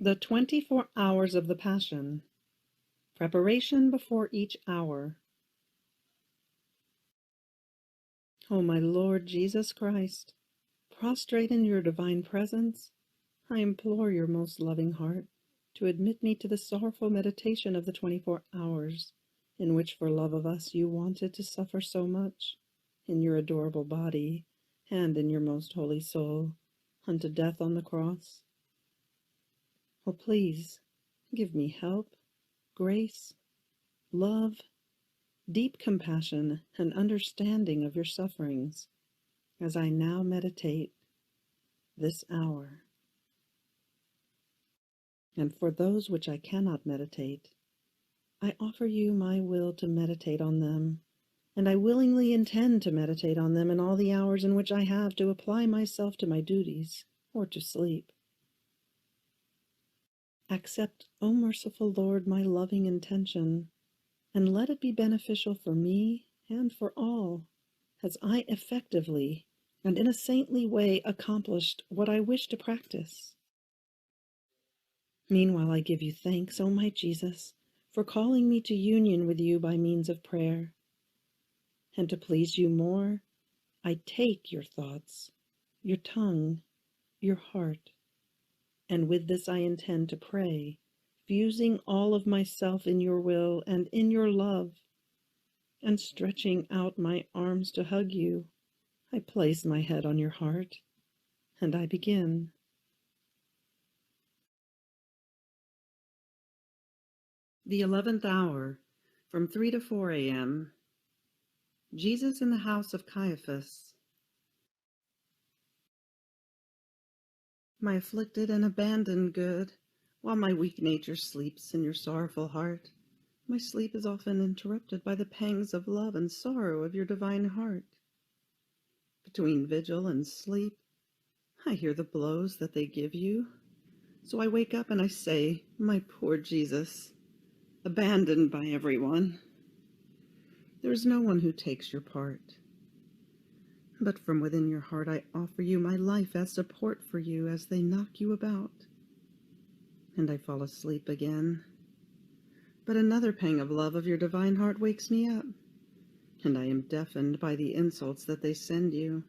The 24 hours of the Passion. Preparation before each hour. O my Lord Jesus Christ, prostrate in your divine presence, I implore your most loving heart to admit me to the sorrowful meditation of the 24 hours, in which for love of us you wanted to suffer so much, in your adorable body and in your most holy soul, unto death on the cross. Oh, please, give me help, grace, love, deep compassion, and understanding of your sufferings, as I now meditate this hour. And for those which I cannot meditate, I offer you my will to meditate on them, and I willingly intend to meditate on them in all the hours in which I have to apply myself to my duties or to sleep. Accept, O merciful Lord, my loving intention, and let it be beneficial for me and for all, as I effectively and in a saintly way accomplished what I wish to practice. Meanwhile, I give you thanks, O my Jesus, for calling me to union with you by means of prayer. And to please you more, I take your thoughts, your tongue, your heart, and with this I intend to pray, fusing all of myself in your will and in your love, and stretching out my arms to hug you, I place my head on your heart, and I begin. The 11th hour, from 3 to 4 a.m. Jesus in the house of Caiaphas. My afflicted and abandoned good, while my weak nature sleeps in your sorrowful heart, my sleep is often interrupted by the pangs of love and sorrow of your divine heart. Between vigil and sleep, I hear the blows that they give you. So I wake up and I say, my poor Jesus, abandoned by everyone. There is no one who takes your part. But from within your heart I offer you my life as support for you as they knock you about. And I fall asleep again. But another pang of love of your divine heart wakes me up, and I am deafened by the insults that they send you,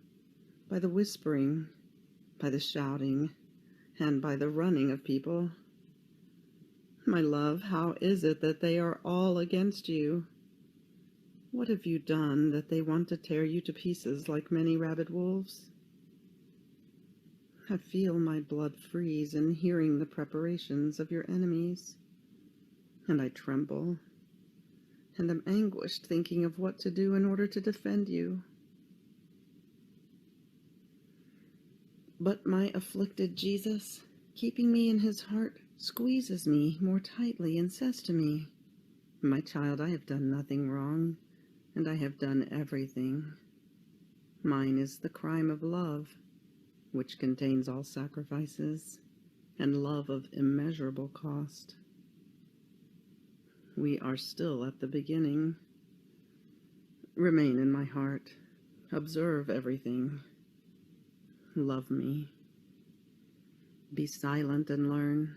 by the whispering, by the shouting, and by the running of people. My love, how is it that they are all against you? What have you done that they want to tear you to pieces like many rabid wolves? I feel my blood freeze in hearing the preparations of your enemies, and I tremble, and am anguished thinking of what to do in order to defend you. But my afflicted Jesus, keeping me in his heart, squeezes me more tightly and says to me, my child, I have done nothing wrong, and I have done everything. Mine is the crime of love, which contains all sacrifices, and love of immeasurable cost. We are still at the beginning. Remain in my heart. Observe everything. Love me. Be silent and learn.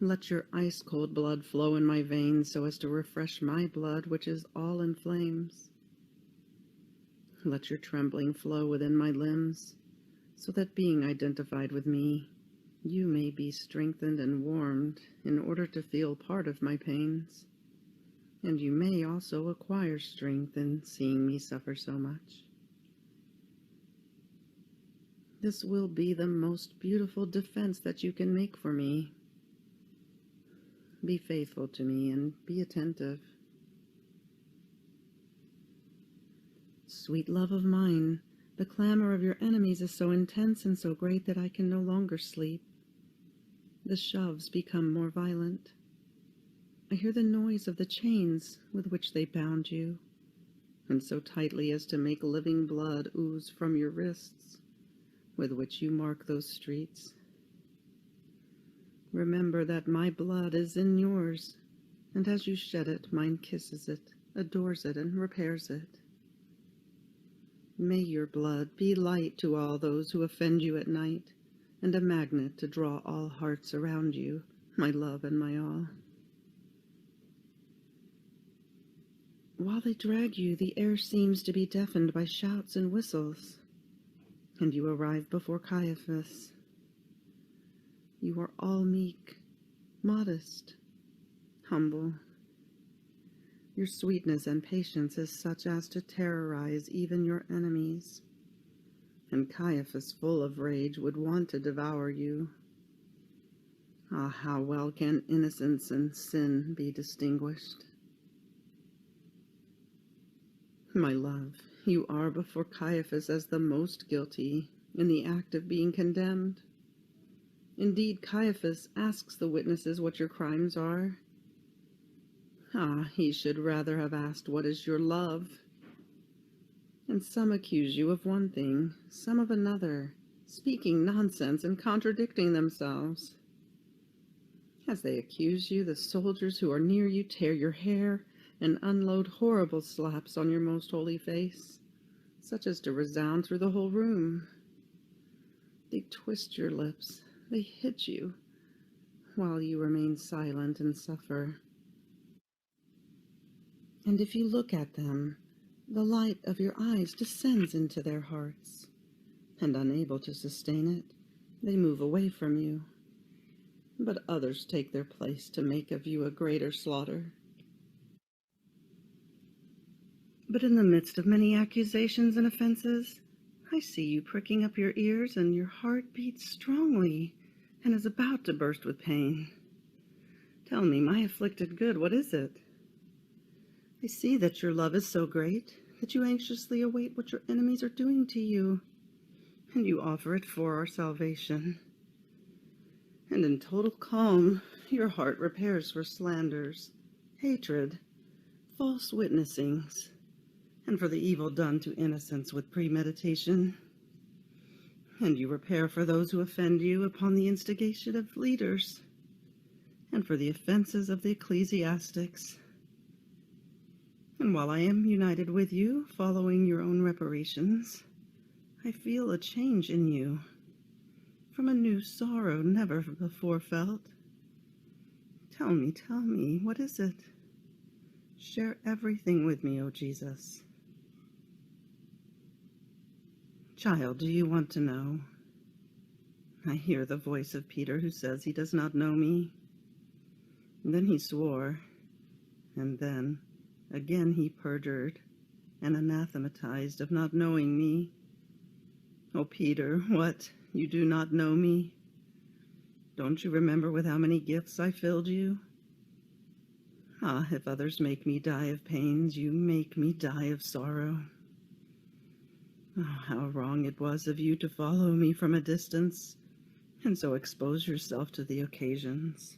Let your ice-cold blood flow in my veins so as to refresh my blood, which is all in flames. Let your trembling flow within my limbs, so that being identified with me, you may be strengthened and warmed in order to feel part of my pains, and you may also acquire strength in seeing me suffer so much. This will be the most beautiful defense that you can make for me. Be faithful to me and be attentive. Sweet love of mine, the clamor of your enemies is so intense and so great that I can no longer sleep. The shoves become more violent. I hear the noise of the chains with which they bound you, and so tightly as to make living blood ooze from your wrists, with which you mark those streets. Remember that my blood is in yours, and as you shed it, mine kisses it, adores it, and repairs it. May your blood be light to all those who offend you at night, and a magnet to draw all hearts around you, my love and my all. While they drag you, the air seems to be deafened by shouts and whistles, and you arrive before Caiaphas. You are all meek, modest, humble. Your sweetness and patience is such as to terrorize even your enemies, and Caiaphas, full of rage, would want to devour you. Ah, how well can innocence and sin be distinguished? My love, you are before Caiaphas as the most guilty in the act of being condemned. Indeed, Caiaphas asks the witnesses what your crimes are. Ah, he should rather have asked, what is your love? And some accuse you of one thing, some of another, speaking nonsense and contradicting themselves. As they accuse you, the soldiers who are near you tear your hair and unload horrible slaps on your most holy face, such as to resound through the whole room. They twist your lips, they hit you, while you remain silent and suffer. And if you look at them, the light of your eyes descends into their hearts, and unable to sustain it, they move away from you. But others take their place to make of you a greater slaughter. But in the midst of many accusations and offenses, I see you pricking up your ears, and your heart beats strongly and is about to burst with pain. Tell me, my afflicted good, what is it? I see that your love is so great that you anxiously await what your enemies are doing to you, and you offer it for our salvation. And in total calm, your heart repairs for slanders, hatred, false witnessings, and for the evil done to innocents with premeditation. And you repair for those who offend you upon the instigation of leaders, and for the offenses of the ecclesiastics. And while I am united with you, following your own reparations, I feel a change in you, from a new sorrow never before felt. Tell me, what is it? Share everything with me, O Jesus. Child, do you want to know? I hear the voice of Peter who says he does not know me. And then he swore, and then again he perjured and anathematized of not knowing me. Oh, Peter, what? You do not know me? Don't you remember with how many gifts I filled you? Ah, if others make me die of pains, you make me die of sorrow. Oh, how wrong it was of you to follow me from a distance, and so expose yourself to the occasions.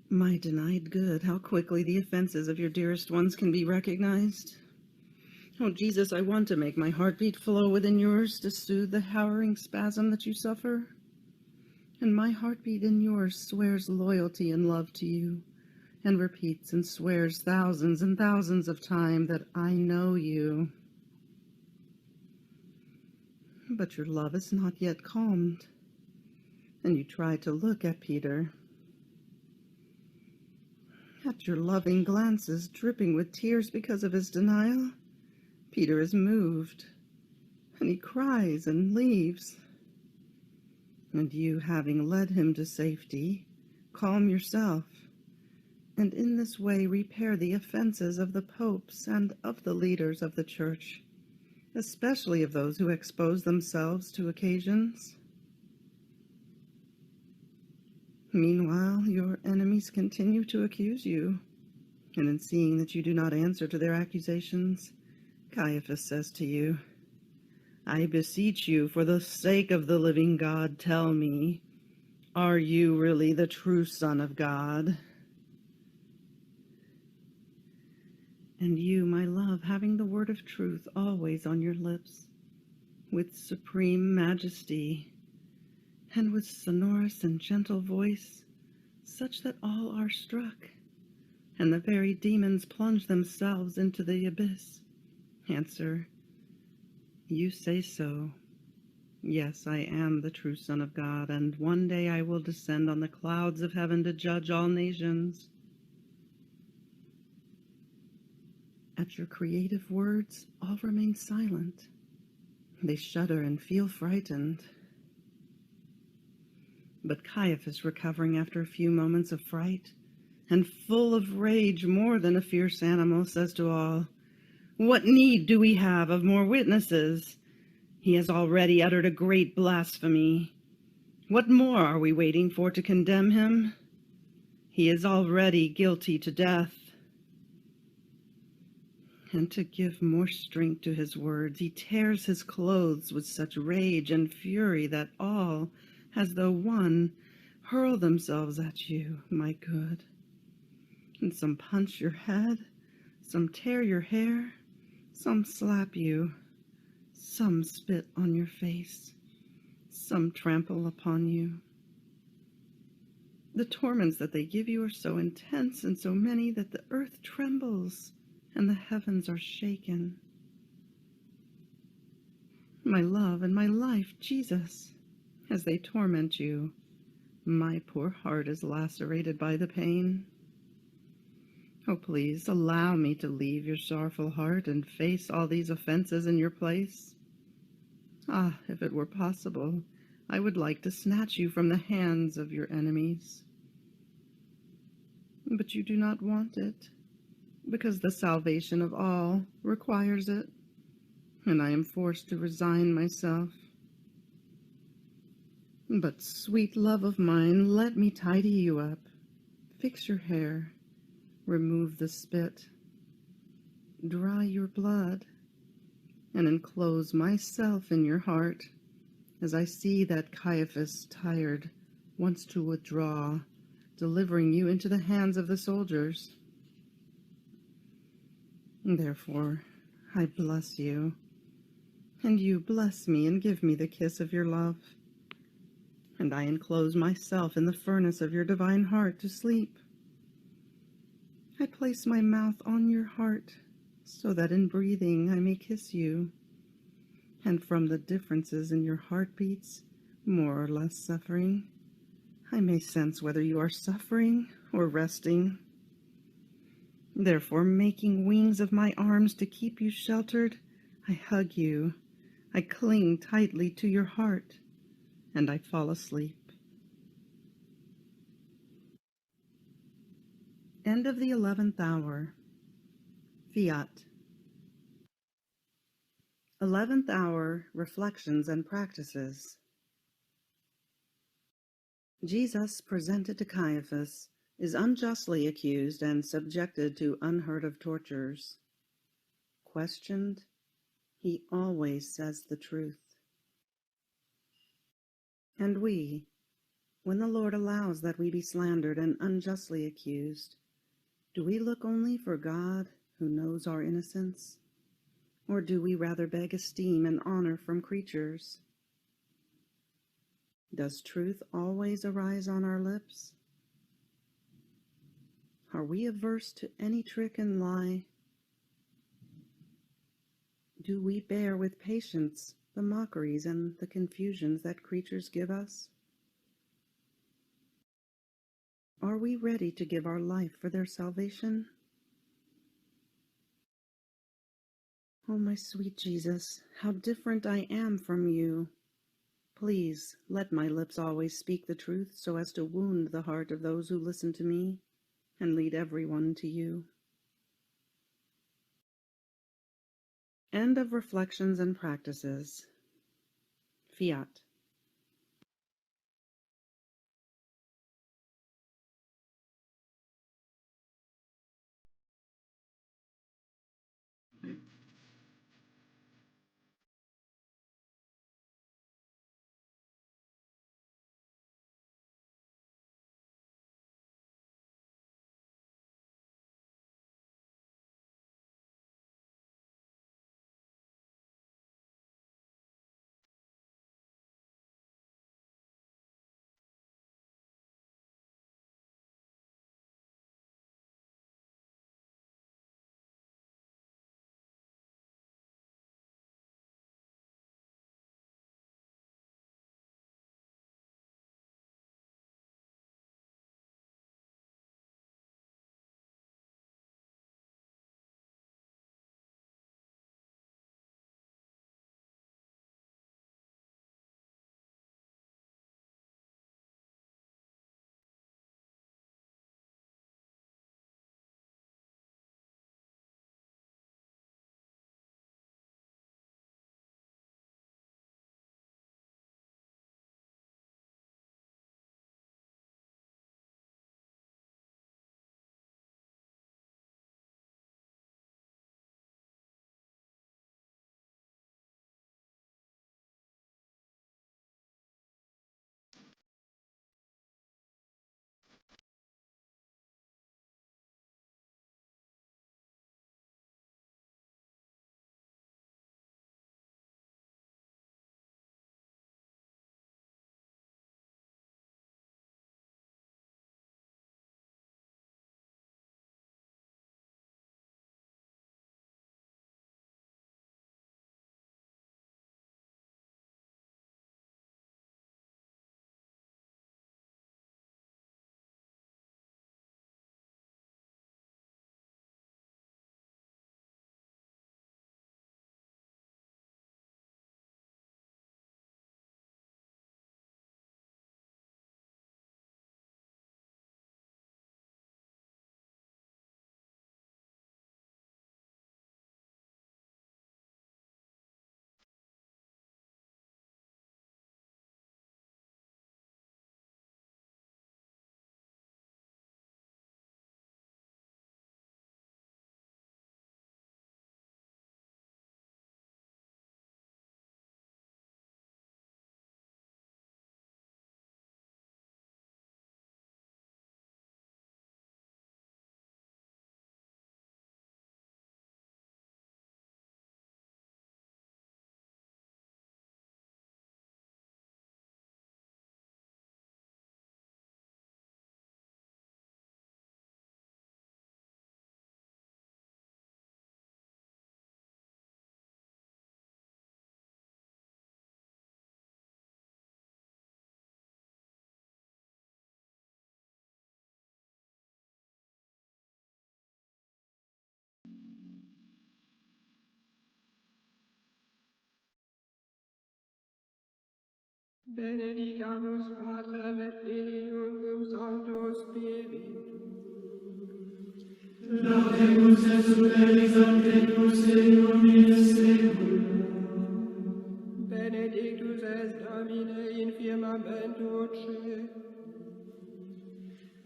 My denied good, how quickly the offenses of your dearest ones can be recognized. Oh, Jesus, I want to make my heartbeat flow within yours to soothe the harrowing spasm that you suffer. And my heartbeat in yours swears loyalty and love to you, and repeats and swears thousands and thousands of times that I know you. But your love is not yet calmed, and you try to look at Peter. At your loving glances dripping with tears because of his denial, Peter is moved, and he cries and leaves. And you, having led him to safety, calm yourself, and in this way repair the offenses of the popes and of the leaders of the church, especially of those who expose themselves to occasions. Meanwhile, your enemies continue to accuse you, and in seeing that you do not answer to their accusations, Caiaphas says to you, I beseech you, for the sake of the living God, tell me, are you really the true Son of God? And you, my love, having the word of truth always on your lips, with supreme majesty, and with sonorous and gentle voice, such that all are struck, and the very demons plunge themselves into the abyss, answer, You say so. Yes, I am the true Son of God, and one day I will descend on the clouds of heaven to judge all nations. At your creative words, all remain silent. They shudder and feel frightened. But Caiaphas, recovering after a few moments of fright, and full of rage more than a fierce animal, says to all, "What need do we have of more witnesses? He has already uttered a great blasphemy. What more are we waiting for to condemn him? He is already guilty to death." And to give more strength to his words, he tears his clothes with such rage and fury that all, as though one, hurl themselves at you, my good. And some punch your head, some tear your hair, some slap you, some spit on your face, some trample upon you. The torments that they give you are so intense and so many that the earth trembles and the heavens are shaken. My love and my life, Jesus, as they torment you, my poor heart is lacerated by the pain. Oh, please allow me to leave your sorrowful heart and face all these offenses in your place. Ah, if it were possible, I would like to snatch you from the hands of your enemies. But you do not want it, because the salvation of all requires it, and I am forced to resign myself. But, sweet love of mine, let me tidy you up, fix your hair, remove the spit, dry your blood, and enclose myself in your heart, as I see that Caiaphas, tired, wants to withdraw, delivering you into the hands of the soldiers. Therefore, I bless you, and you bless me and give me the kiss of your love. And I enclose myself in the furnace of your divine heart to sleep. I place my mouth on your heart, so that in breathing I may kiss you, and from the differences in your heartbeats, more or less suffering, I may sense whether you are suffering or resting. Therefore, making wings of my arms to keep you sheltered, I hug you, I cling tightly to your heart, and I fall asleep. End of the 11th hour. Fiat. 11th hour, Reflections and Practices. Jesus, presented to Caiaphas, is unjustly accused and subjected to unheard of tortures. Questioned, he always says the truth. And we, when the Lord allows that we be slandered and unjustly accused, do we look only for God who knows our innocence? Or do we rather beg esteem and honor from creatures? Does truth always arise on our lips? Are we averse to any trick and lie? Do we bear with patience the mockeries and the confusions that creatures give us? Are we ready to give our life for their salvation? Oh, my sweet Jesus, how different I am from you. Please let my lips always speak the truth so as to wound the heart of those who listen to me and lead everyone to you. End of Reflections and Practices. Fiat. Benedicamus Patrem et Filium cum Sancto Spiritus. Laudemus et superis Sanctus in nomine saeculum. Benedictus est Domine in firmamentu voce.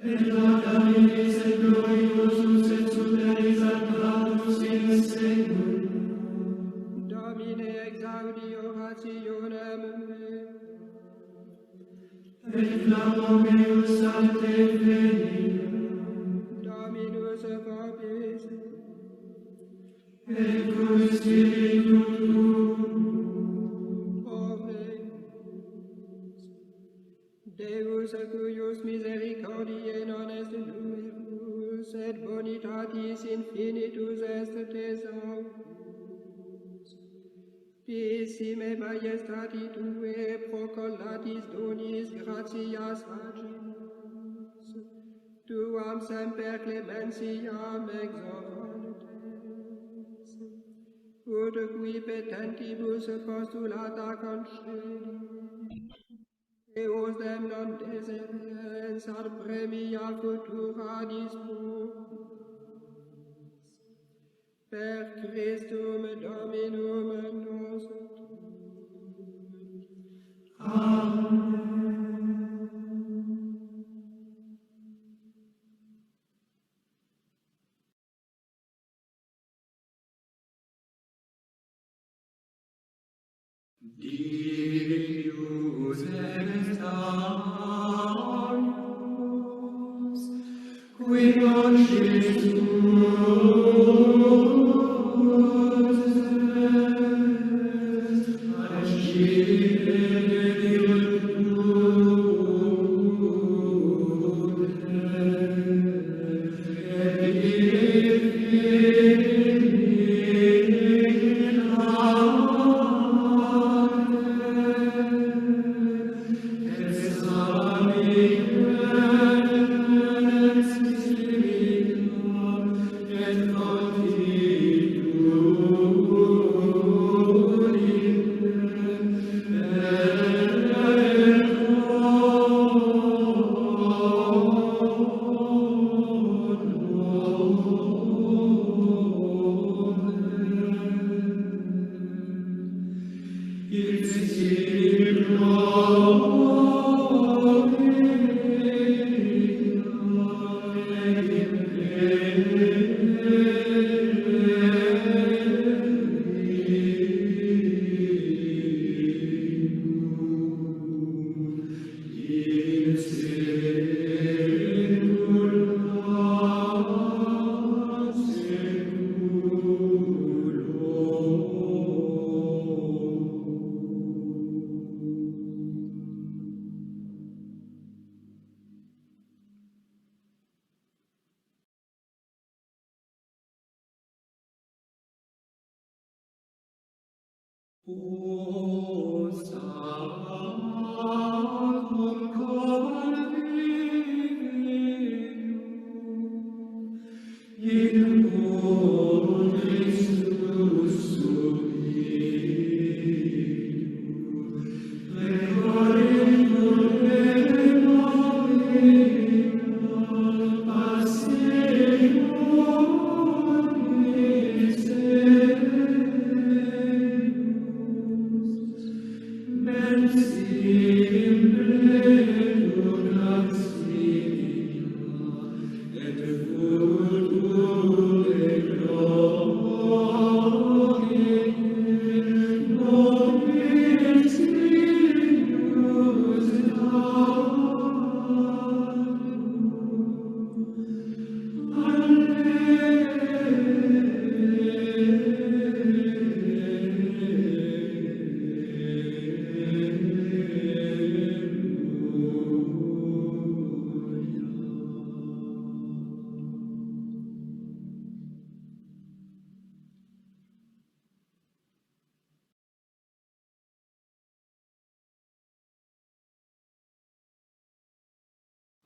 Et laudabilis et gloriosus et superis acclamus in saeculum. Domine exaudi orationem me. Et flammo meus ad te veniam. Dominus vobis. Et cum spiritu tuum. Omen. Deus cuius misericordiae non est numerus, et bonitatis infinitus est thesaurus. Pissime majestati Tue procolatis donis gratias agimus, Tuam semper clementiam exorantes, ut qui petentibus postulata concedi, eos dem non deserens ad premia futura dispus. Per Christum Dominum nostrum. Amen. Deus est agnus, qui non Jesus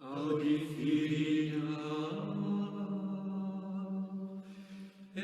Audi Fiat, et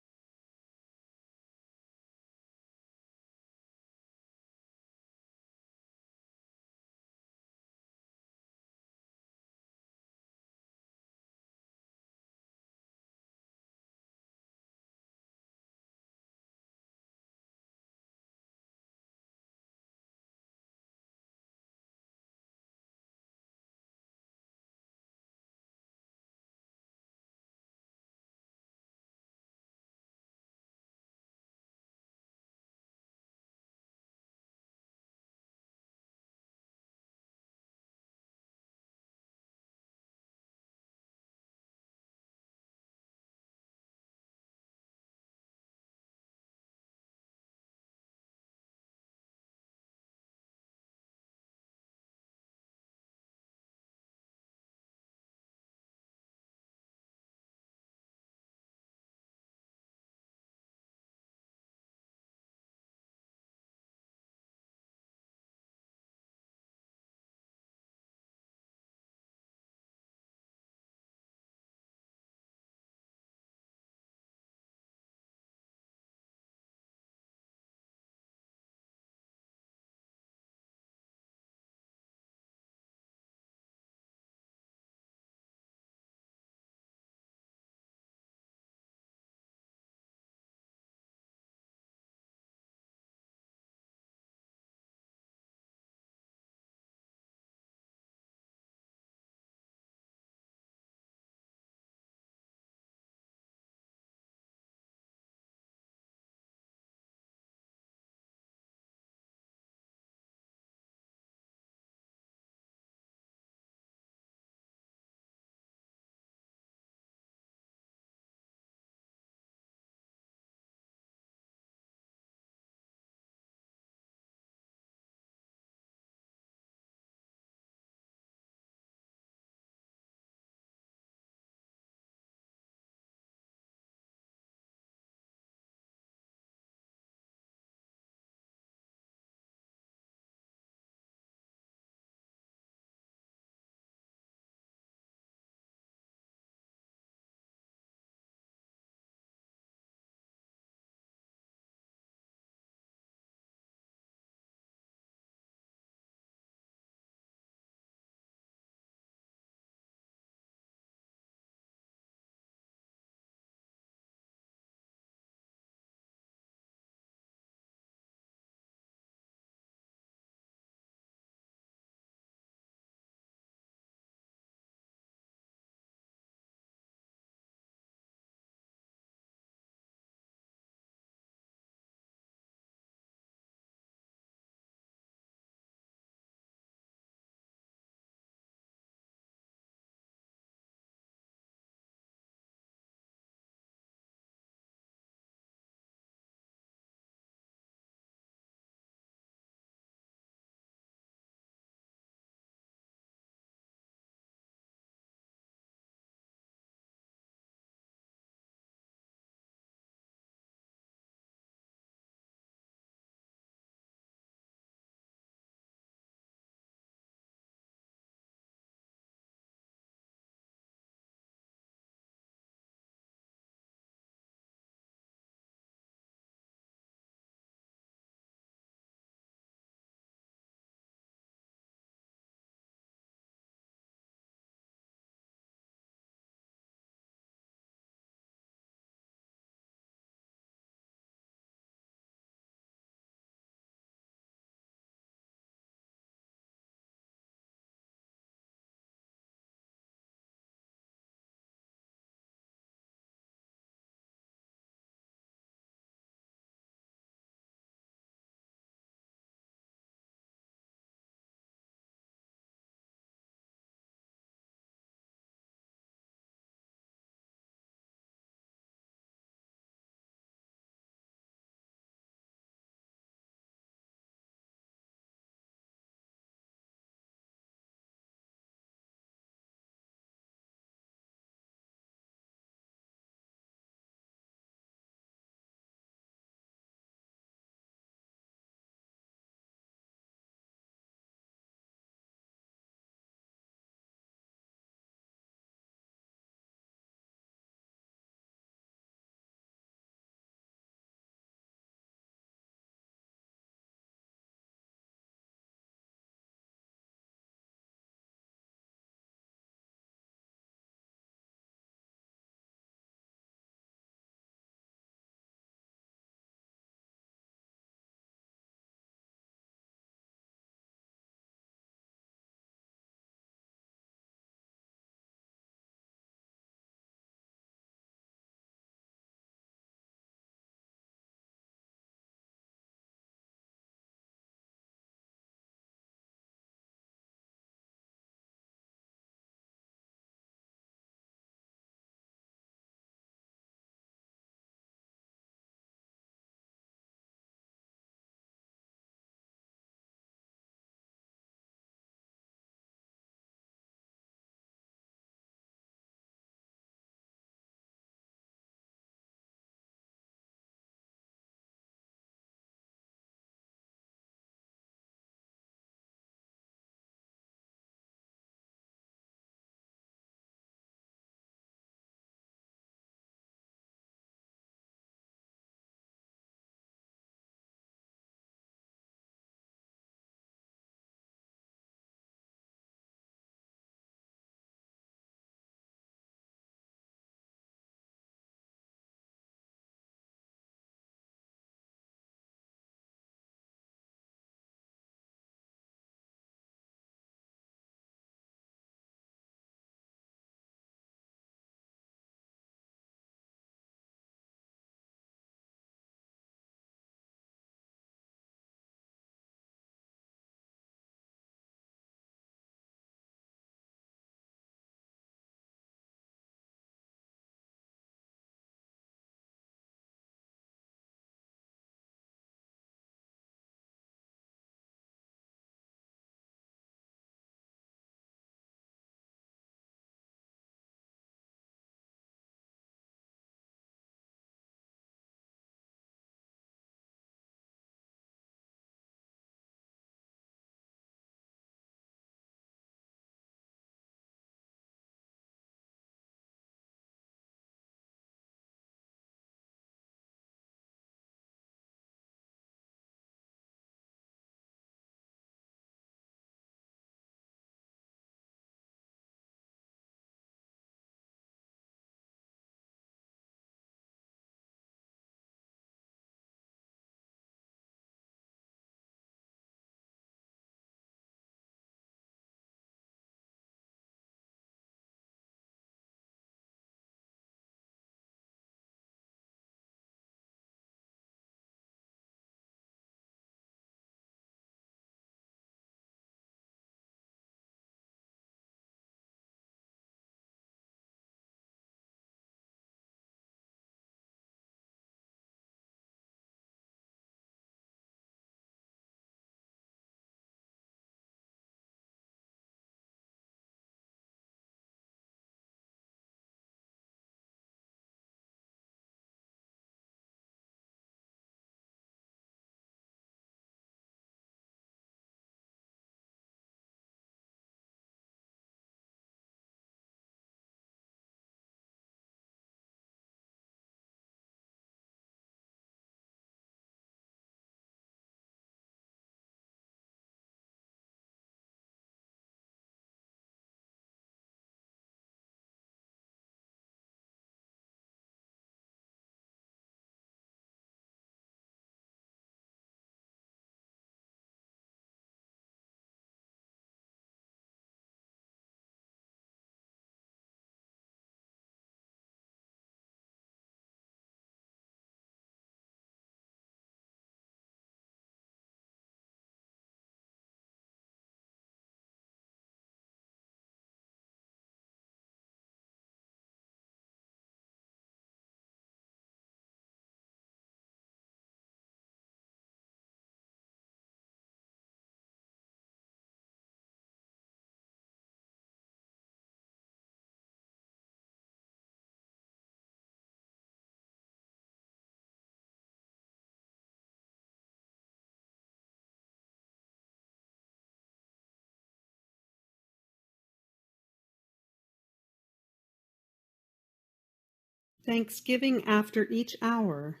Thanksgiving after each hour.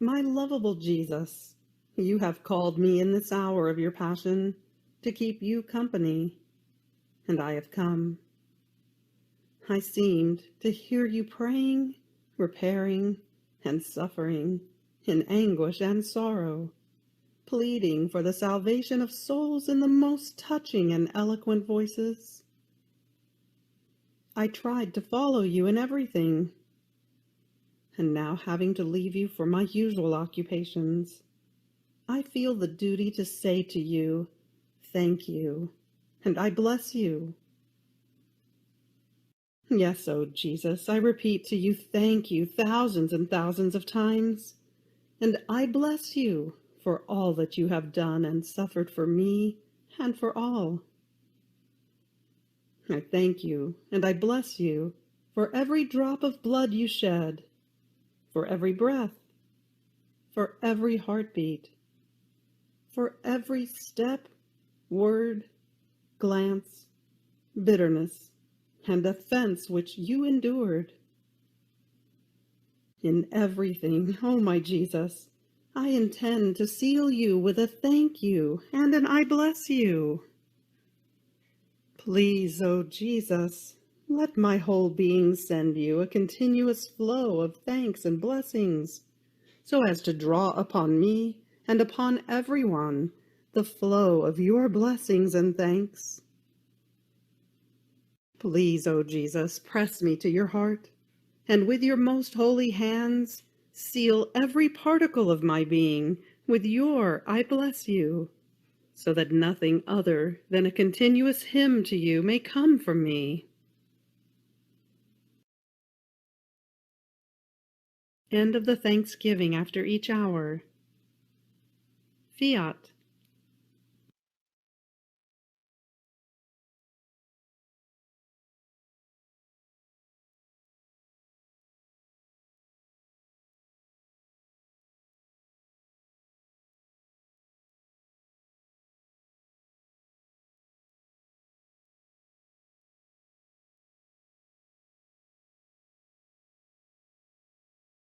My lovable Jesus, you have called me in this hour of your passion to keep you company, and I have come. I seemed to hear you praying, repairing, and suffering in anguish and sorrow, pleading for the salvation of souls in the most touching and eloquent voices. I tried to follow you in everything, and now having to leave you for my usual occupations, I feel the duty to say to you, thank you, and I bless you. Yes, O Jesus, I repeat to you, thank you thousands and thousands of times, and I bless you for all that you have done and suffered for me and for all. I thank you, and I bless you for every drop of blood you shed, for every breath, for every heartbeat, for every step, word, glance, bitterness, and offense which you endured. In everything, O my Jesus, I intend to seal you with a thank you and an I bless you. Please, O Jesus, let my whole being send you a continuous flow of thanks and blessings, so as to draw upon me and upon everyone the flow of your blessings and thanks. Please, O Jesus, press me to your heart, and with your most holy hands seal every particle of my being with your I bless you, so that nothing other than a continuous hymn to you may come from me. End of the Thanksgiving after each hour. Fiat.